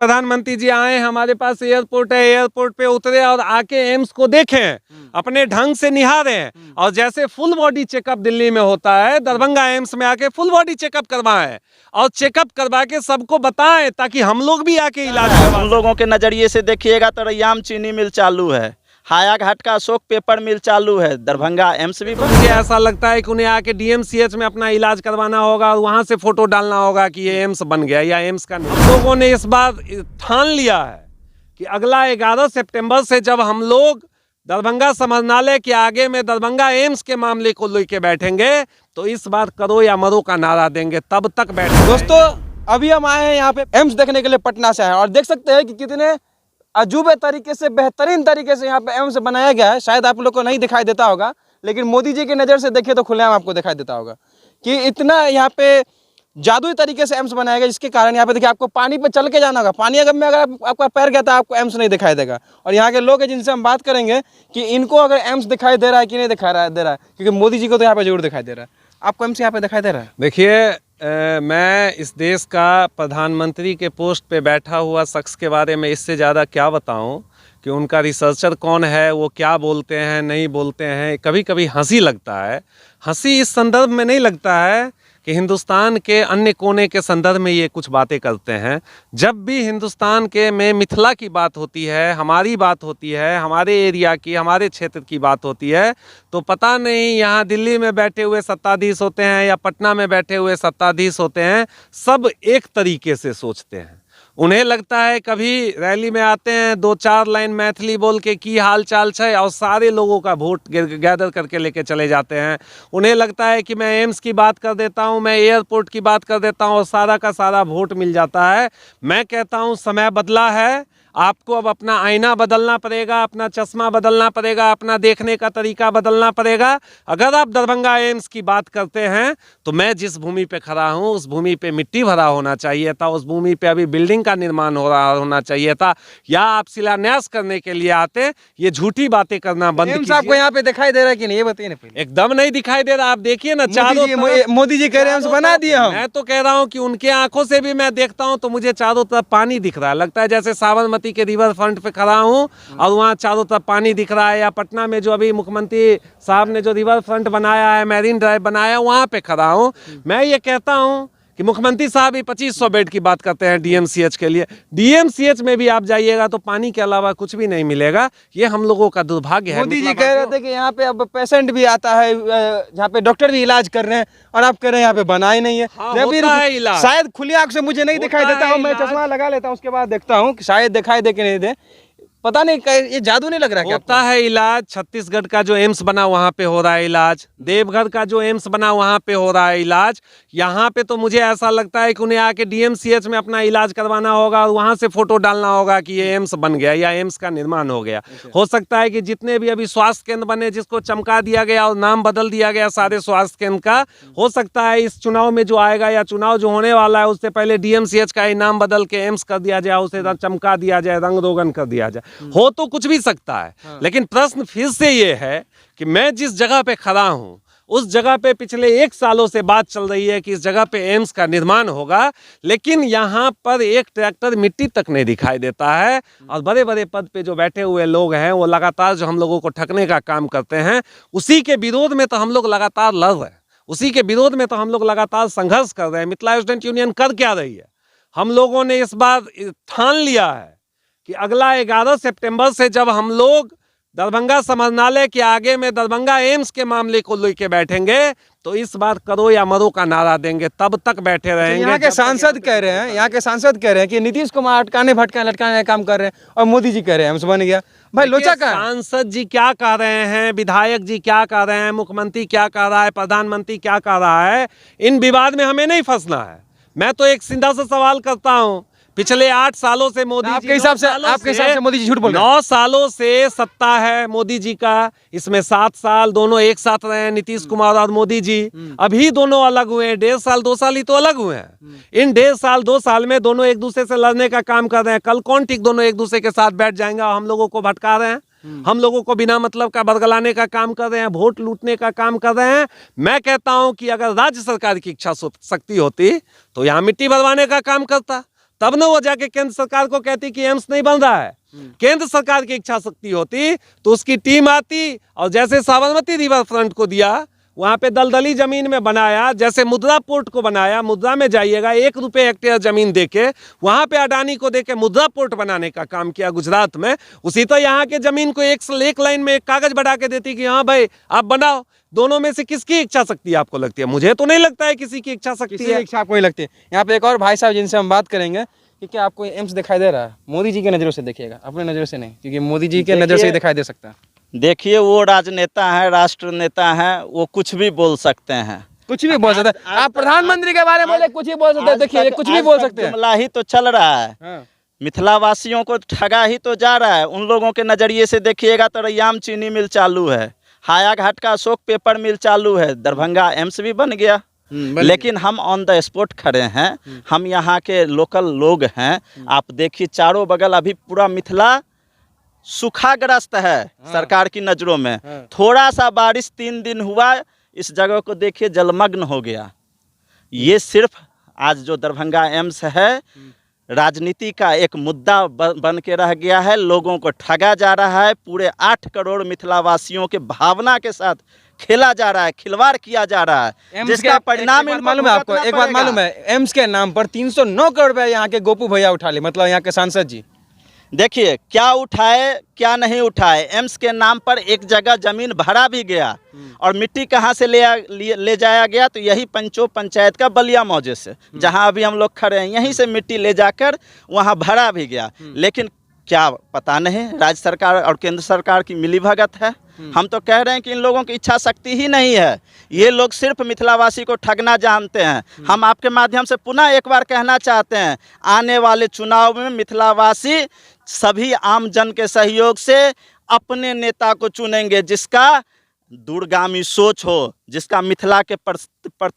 प्रधानमंत्री जी आए हमारे पास, एयरपोर्ट है, एयरपोर्ट पे उतरे और आके एम्स को देखें, अपने ढंग से निहारें और जैसे फुल बॉडी चेकअप दिल्ली में होता है, दरभंगा एम्स में आके फुल बॉडी चेकअप करवाएं और चेकअप करवा के सबको बताएं ताकि हम लोग भी आके इलाज करवा। हम लोगों के नजरिए से देखिएगा तो रैयाम चीनी मिल चालू है, हायाघाट का अशोक पेपर मिल चालू है, दरभंगा एम्स भी मुझे ऐसा लगता है कि उन्हें आके डीएमसीएच में अपना इलाज करवाना होगा और वहां से फोटो डालना होगा कि ये एम्स बन गया या एम्स का नहीं। हम लोगों ने इस बार ठान लिया है कि अगला 11 सितंबर से जब हम लोग दरभंगा समाहरणालय के आगे में दरभंगा एम्स के मामले को लेके बैठेंगे तो इस बार करो या मरो का नारा देंगे, तब तक बैठे। दोस्तों अभी हम आए हैं यहाँ पे एम्स देखने के लिए, पटना से आए और देख सकते हैं कि कितने अजूबे तरीके से, बेहतरीन तरीके से यहाँ पे एम्स बनाया गया है। शायद आप लोग को नहीं दिखाई देता होगा, लेकिन मोदी जी की नज़र से देखिए तो खुलेआम आपको दिखाई देता होगा कि इतना यहाँ पे जादुई तरीके से एम्स बनाया गया, जिसके कारण यहाँ पे देखिए आपको पानी पे चल के जाना होगा। पानी अगर आपका पैर गया तो आपको एम्स नहीं दिखाई देगा। और यहाँ के लोग हैं जिनसे हम बात करेंगे कि इनको अगर एम्स दिखाई दे रहा है कि नहीं दे रहा है, क्योंकि मोदी जी को तो यहाँ पे जरूर दिखाई दे रहा है। आपको एम्स यहाँ पे दिखाई दे रहा है? देखिए, मैं इस देश का प्रधानमंत्री के पोस्ट पे बैठा हुआ शख्स के बारे में इससे ज़्यादा क्या बताऊं कि उनका रिसर्चर कौन है, वो क्या बोलते हैं नहीं बोलते हैं। कभी कभी हंसी लगता है। हंसी इस संदर्भ में नहीं लगता है कि हिंदुस्तान के अन्य कोने के संदर्भ में ये कुछ बातें करते हैं। जब भी हिंदुस्तान के में मिथिला की बात होती है, हमारी बात होती है, हमारे एरिया की, हमारे क्षेत्र की बात होती है, तो पता नहीं यहाँ दिल्ली में बैठे हुए सत्ताधीश होते हैं या पटना में बैठे हुए सत्ताधीश होते हैं, सब एक तरीके से सोचते हैं। उन्हें लगता है कभी रैली में आते हैं, 2-4 लाइन मैथिली बोल के की हाल चाल है और सारे लोगों का वोट गैदर करके लेके चले जाते हैं। उन्हें लगता है कि मैं एम्स की बात कर देता हूं, मैं एयरपोर्ट की बात कर देता हूं और सारा का सारा वोट मिल जाता है। मैं कहता हूं समय बदला है, आपको अब अपना आईना बदलना पड़ेगा, अपना चश्मा बदलना पड़ेगा, अपना देखने का तरीका बदलना पड़ेगा। अगर आप दरभंगा एम्स की बात करते हैं तो मैं जिस भूमि पे खड़ा हूं उस भूमि पे मिट्टी भरा होना चाहिए था, उस भूमि पे अभी बिल्डिंग का निर्माण होना चाहिए था, या आप शिलान्यास करने के लिए आते। ये झूठी बातें करना बंद कीजिए। आपको यहाँ पे दिखाई दे रहा है कि नहीं, ये बताइए ना पहले। एकदम नहीं दिखाई दे रहा। आप देखिए ना, चारों मोदी जी कह रहे हैं एम्स बना दिए हम। मैं तो कह रहा हूँ कि उनके आंखों से भी मैं देखता हूँ तो मुझे चारों तरफ पानी दिख रहा है। लगता है जैसे साबरमती के रिवर फ्रंट पे खड़ा हूँ और वहाँ चारों तरफ पानी दिख रहा है, या पटना में जो अभी मुख्यमंत्री साहब ने जो रिवर फ्रंट बनाया है, मैरीन ड्राइव बनाया है, वहाँ पे खड़ा हूँ। मैं ये कहता हूँ कि मुख्यमंत्री साहब ही 2500 बेड की बात करते हैं डीएमसीएच के लिए। डीएमसीएच में भी आप जाइएगा तो पानी के अलावा कुछ भी नहीं मिलेगा। ये हम लोगों का दुर्भाग्य है। मोदी जी कह रहे थे कि यहाँ पे अब पेशेंट भी आता है, यहाँ पे डॉक्टर भी इलाज कर रहे हैं, और आप कह रहे हैं यहाँ पे बना ही नहीं है। होता है इलाज। शायद खुली आंख से मुझे नहीं दिखाई देता हूँ, मैं चश्मा लगा लेता हूँ, उसके बाद देखता हूँ कि शायद दिखाई दे कि नहीं दे। पता नहीं, ये जादू नहीं लग रहा है? होता है इलाज। छत्तीसगढ़ का जो एम्स बना वहाँ पे हो रहा है इलाज, देवघर का जो एम्स बना वहाँ पे हो रहा है इलाज। यहाँ पे तो मुझे ऐसा लगता है कि उन्हें आके डीएमसीएच में अपना इलाज करवाना होगा और वहाँ से फोटो डालना होगा कि ये एम्स बन गया या एम्स का निर्माण हो गया। हो सकता है कि जितने भी अभी स्वास्थ्य केंद्र बने, जिसको चमका दिया गया और नाम बदल दिया गया सारे स्वास्थ्य केंद्र का, हो सकता है इस चुनाव में जो आएगा या चुनाव जो होने वाला है उससे पहले डीएमसीएच का ही नाम बदल के एम्स कर दिया जाए, उसे चमका दिया जाए, रंग रोगन कर दिया जाए। हो तो कुछ भी सकता है। लेकिन प्रश्न फिर से ये है कि मैं जिस जगह पे खड़ा हूं उस जगह पे पिछले 1 सालों से बात चल रही है कि इस जगह पे एम्स का निर्माण होगा, लेकिन यहाँ पर एक ट्रैक्टर मिट्टी तक नहीं दिखाई देता है। और बड़े बड़े पद पे जो बैठे हुए लोग हैं वो लगातार जो हम लोगों को ठगने का काम करते हैं, उसी के विरोध में तो हम लोग लगातार लड़ रहे हैं, उसी के विरोध में तो हम लोग लगातार संघर्ष कर रहे हैं। मिथिला स्टूडेंट यूनियन कर क्या रही है? हम लोगों ने इस बार ठान लिया है कि अगला 11 सितंबर से जब हम लोग दरभंगा समाहरणालय के आगे में दरभंगा एम्स के मामले को लेके बैठेंगे तो इस बार करो या मरो का नारा देंगे, तब तक बैठे रहेंगे। यहाँ के सांसद कह रहे हैं, यहाँ के सांसद कह रहे हैं कि नीतीश कुमार अटकाने भटकाने लटकाने का काम कर रहे हैं, और मोदी जी कह रहे हैं एम्स बन गया। भाई लोचा का सांसद जी क्या कह रहे हैं, विधायक जी क्या कह रहे हैं, मुख्यमंत्री क्या कह रहा है, प्रधानमंत्री क्या कह रहा है, इन विवाद में हमें नहीं फंसना है। मैं तो एक सीधा सा सवाल करता हूँ, पिछले 8 सालों से मोदी जी, आपके हिसाब से मोदी जी झूठ बोल रहे हैं। 9 सालों से सत्ता है मोदी जी का, इसमें 7 साल दोनों एक साथ रहे हैं, नीतीश कुमार और मोदी जी। अभी दोनों अलग हुए हैं, 1.5 साल 2 साल ही तो अलग हुए हैं। इन 1.5 साल 2 साल में दोनों एक दूसरे से लड़ने का काम कर रहे हैं। कल कौन ठीक दोनों एक दूसरे के साथ बैठ जाएंगे और हम लोगों को भटका रहे हैं, हम लोगों को बिना मतलब का बरगलाने का काम कर रहे हैं, वोट लूटने का काम कर रहे हैं। मैं कहता हूं कि अगर राज्य सरकार की इच्छा शक्ति होती तो यहाँ मिट्टी भरवाने का काम करता, तब ना वो जाके केंद्र सरकार को कहती कि एम्स नहीं बन रहा है। केंद्र सरकार की इच्छा शक्ति होती तो उसकी टीम आती और जैसे साबरमती रिवर फ्रंट को दिया, वहाँ पे दलदली जमीन में बनाया, जैसे मुद्रा पोर्ट को बनाया, मुद्रा में जाइएगा 1 रुपये हेक्टेयर जमीन देके वहाँ पे अडानी को देके मुद्रा पोर्ट बनाने का काम किया गुजरात में। उसी तो यहाँ के जमीन को एक लाइन में एक कागज बढ़ा के देती कि हाँ भाई आप बनाओ। दोनों में से किसकी इच्छा शक्ति आपको लगती है? मुझे तो नहीं लगता है किसी की इच्छा शक्ति है। इच्छा आपको नहीं लगती है। यहाँ पे एक और भाई साहब जिनसे हम बात करेंगे कि क्या आपको एम्स दिखाई दे रहा है? मोदी जी की नज़रों से देखिएगा, अपने नज़रों से नहीं, क्योंकि मोदी जी के नज़र से ही दिखाई दे सकता है। देखिए वो राजनेता हैं, राष्ट्र नेता हैं, वो कुछ भी बोल सकते हैं, कुछ भी बोल सकते हैं। आप प्रधानमंत्री के बारे में बोले कुछ ही बोल सकते हैं। देखिए कुछ भी बोल सकते हैं। जुमला ही तो चल रहा है, मिथिला वासियों को ठगा ही तो जा रहा है। उन लोगों के नज़रिए से देखिएगा तो रैयाम चीनी मिल चालू है, हायाघाट का अशोक पेपर मिल चालू है, दरभंगा एम्स भी बन गया। लेकिन हम ऑन द स्पॉट खड़े हैं, हम यहाँ के लोकल लोग हैं। आप देखिए चारों बगल अभी पूरा मिथिला सूखाग्रस्त है सरकार की नज़रों में। थोड़ा सा बारिश 3 दिन हुआ, इस जगह को देखिए जलमग्न हो गया। ये सिर्फ आज जो दरभंगा एम्स है राजनीति का एक मुद्दा बन के रह गया है। लोगों को ठगा जा रहा है, पूरे 8 करोड़ मिथिलावासियों के भावना के साथ खेला जा रहा है, खिलवाड़ किया जा रहा है, जिसका परिणाम मालूम है आपको? एक बात मालूम है, एम्स के नाम पर 309 करोड़ रुपए यहाँ के गोपू भैया उठा ले, मतलब यहाँ के सांसद जी। देखिए क्या उठाए क्या नहीं उठाए, एम्स के नाम पर एक जगह जमीन भरा भी गया और मिट्टी कहाँ से ले जाया गया, तो यही पंचो पंचायत का बलिया मौजे से, जहाँ अभी हम लोग खड़े हैं, यहीं से मिट्टी ले जाकर वहाँ भरा भी गया। लेकिन क्या पता नहीं राज्य सरकार और केंद्र सरकार की मिलीभगत है। हम तो कह रहे हैं कि इन लोगों की इच्छा शक्ति ही नहीं है, ये लोग सिर्फ मिथिलावासी को ठगना जानते हैं। हम आपके माध्यम से पुनः एक बार कहना चाहते हैं, आने वाले चुनाव में मिथिलावासी सभी आम जन के सहयोग से अपने नेता को चुनेंगे जिसका दूरगामी सोच हो, जिसका मिथिला के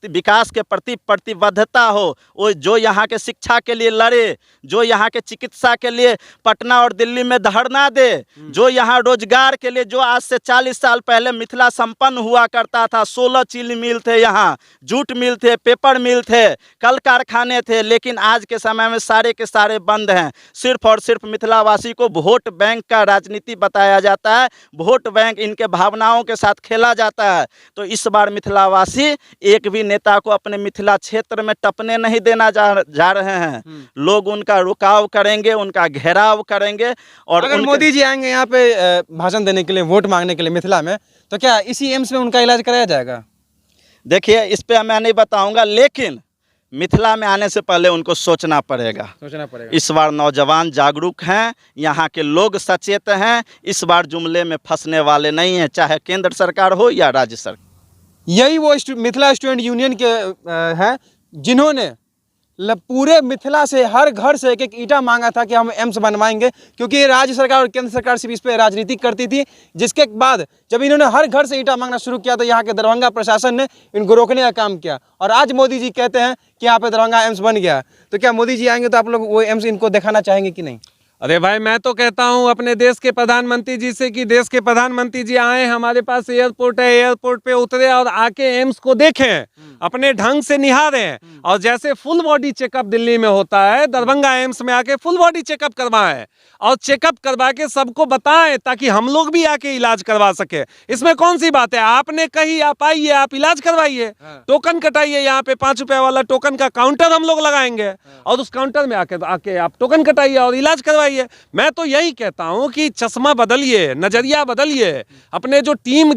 विकास के प्रति प्रतिबद्धता हो, वो जो यहाँ के शिक्षा के लिए लड़े, जो यहाँ के चिकित्सा के लिए पटना और दिल्ली में धरना दे, जो यहाँ रोजगार के लिए, जो आज से 40 साल पहले मिथिला संपन्न हुआ करता था। 16 चीनी मिल थे, यहाँ जूट मिल थे, पेपर मिल थे, कल कारखाने थे, लेकिन आज के समय में सारे के सारे बंद हैं। सिर्फ और सिर्फ मिथिलावासी को वोट बैंक का राजनीति बताया जाता है, वोट बैंक इनके भावनाओं के साथ खेला जाता है। तो इस बार मिथिलावासी एक भी नेता को अपने मिथिला क्षेत्र में टपने नहीं देना जा रहे हैं। लोग उनका रुकाव करेंगे, उनका घेराव करेंगे। और अगर मोदी जी आएंगे यहाँ पे भाषण देने के लिए, वोट मांगने के लिए मिथिला में, तो क्या इसी एम्स में उनका इलाज कराया जाएगा? देखिए इस पे मैं नहीं बताऊंगा, लेकिन मिथिला में आने से पहले उनको सोचना पड़ेगा। इस बार नौजवान जागरूक हैं, यहाँ के लोग सचेत हैं, इस बार जुमले में फंसने वाले नहीं हैं, चाहे केंद्र सरकार हो या राज्य सरकार। यही वो मिथिला स्टूडेंट यूनियन के हैं जिन्होंने पूरे मिथिला से हर घर से एक ईंटा मांगा था कि हम एम्स बनवाएंगे, क्योंकि राज्य सरकार और केंद्र सरकार सिर्फ इस पे राजनीति करती थी। जिसके बाद जब इन्होंने हर घर से ईंटा मांगना शुरू किया तो यहाँ के दरभंगा प्रशासन ने इनको रोकने का काम किया, और आज मोदी जी कहते हैं कि यहाँ पे दरभंगा एम्स बन गया। तो क्या मोदी जी आएंगे तो आप लोग वो एम्स इनको दिखाना चाहेंगे कि नहीं? अरे भाई, मैं तो कहता हूं अपने देश के प्रधानमंत्री जी से कि देश के प्रधानमंत्री जी आए, हमारे पास एयरपोर्ट है, एयरपोर्ट पे उतरे और आके एम्स को देखें, अपने ढंग से निहारें, और जैसे फुल बॉडी चेकअप दिल्ली में होता है, दरभंगा एम्स में आके फुल बॉडी चेकअप करवाएं और चेकअप करवा के सबको बताएं, ताकि हम लोग भी आके इलाज करवा सके। इसमें कौन सी बात है? आपने कही आप आइए, आप इलाज करवाइए, टोकन कटाइए, यहाँ पे 5 रुपए वाला टोकन का काउंटर हम लोग लगाएंगे और उस काउंटर में आके आप टोकन कटाइए और इलाज करवाइए। मैं तो यही कहता हूं कि चश्मा बदलिए, नजरिया बदलिए, अपने जो टीम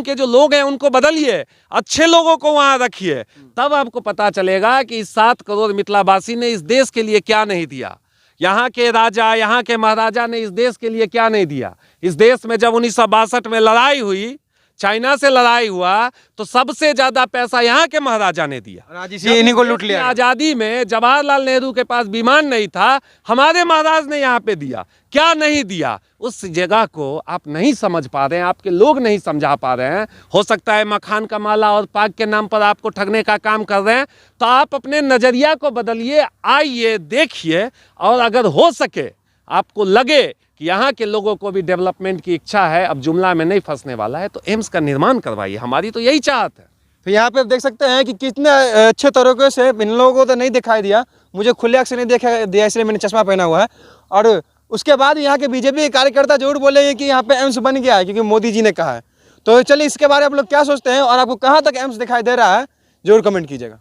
के जो लोग हैं उनको बदलिए, अच्छे लोगों को वहां रखिए, तब आपको पता चलेगा कि 7 करोड़ मिथिलावासी ने इस देश के लिए क्या नहीं दिया। यहाँ के राजा, यहाँ के महाराजा ने इस देश के लिए क्या नहीं दिया। इस देश में जब 1962 में लड़ाई हुई, चाइना से लड़ाई हुआ, तो सबसे ज्यादा पैसा यहाँ के महाराजा ने दिया, इन्हीं को लूट लिया। आजादी में जवाहरलाल नेहरू के पास विमान नहीं था, हमारे महाराज ने यहाँ पे दिया। क्या नहीं दिया? उस जगह को आप नहीं समझ पा रहे हैं, आपके लोग नहीं समझा पा रहे हैं। हो सकता है मखान का माला और पाग के नाम पर आपको ठगने का काम कर रहे हैं, तो आप अपने नजरिया को बदलिए, आइए, देखिए, और अगर हो सके आपको लगे कि यहाँ के लोगों को भी डेवलपमेंट की इच्छा है, अब जुमला में नहीं फंसने वाला है, तो एम्स का निर्माण करवाइए। हमारी तो यही चाहत है। तो यहाँ पे आप देख सकते हैं कि कितने अच्छे तरीके से इन लोगों को तो नहीं दिखाई दिया, मुझे खुले आँख से नहीं देखा दिया, इसलिए मैंने चश्मा पहना हुआ है। और उसके बाद यहाँ के बीजेपी के कार्यकर्ता जरूर बोलेंगे कि यहाँ पे एम्स बन गया है क्योंकि मोदी जी ने कहा है। तो चलिए इसके बारे में आप लोग क्या सोचते हैं और आपको कहाँ तक एम्स दिखाई दे रहा है, जरूर कमेंट कीजिएगा।